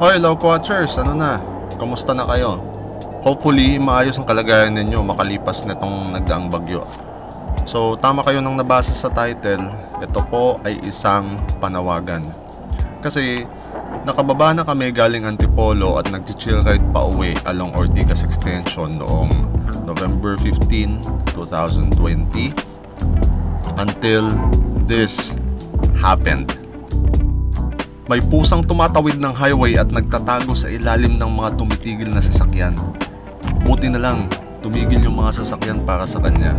Hoy, Low Watchers, ano na? Kamusta na kayo? Hopefully, maayos ang kalagayan ninyo makalipas nitong nagdaang bagyo. So, tama kayo nang nabasa sa title, ito po ay isang panawagan. Kasi, nakababa na kami galing Antipolo at nag-chill ride pa uwi along Ortigas Extension noong November 15, 2020 until this happened. May pusang tumatawid ng highway at nagtatago sa ilalim ng mga tumitigil na sasakyan. Buti na lang, tumigil yung mga sasakyan para sa kanya.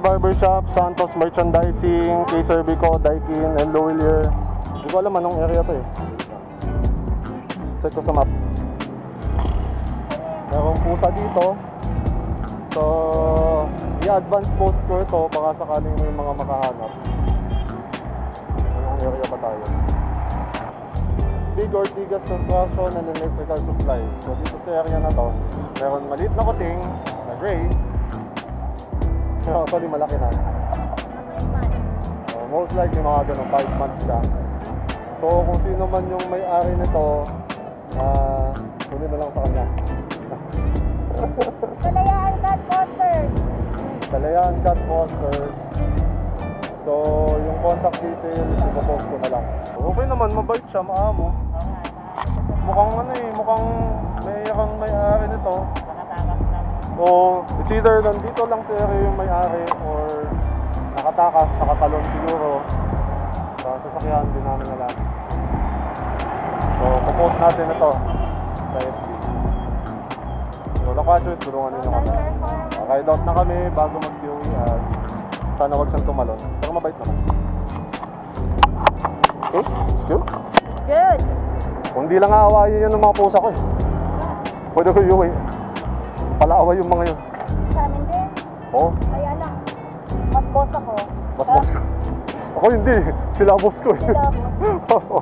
Barbershop, Santos Merchandising, K-Cervico, Daikin, and Lowelier. Hindi ko alam anong area to eh. Check ko sa map. Merong pusa dito. So, i-advance post ko ito baka sakaling may mga makahanap. Anong area ba tayo? Big Ortigas Construction and Electrical Supply. So, dito sa area na to, meron maliit na kuting na gray. Actually, malaki na. Most likely mga ganun, 5 months ka. So, kung sino man yung may-ari nito, kunin na lang sa kanya. Kalayaan Cat Fosters. Kalayaan Cat Fosters. So, yung contact details, ipopost ko na lang. Okay naman, mabait siya, maamo. Mukhang mukhang mayroong may-ari nito. So, it's either nandito lang sa area yung may-ari or nakatakas, nakatalon siguro sa sasakyan, din namin alam. So, pupost natin ito sa FB. So, Loquachers, tulungan nyo kami. Ride out na kami bago mag-QE at sana wag siyang tumalon. Pero mabait naman. Okay, it's good? Good. Kung di lang aawayin yan ng mga pusa ko eh. Pwede ko iuwi. Palaaway yung mga yun. Sa amin din. Oo. Kaya lang, mas boss ako. Mas boss ko. Ako hindi. Sila boss ko eh. Sila boss. Oo.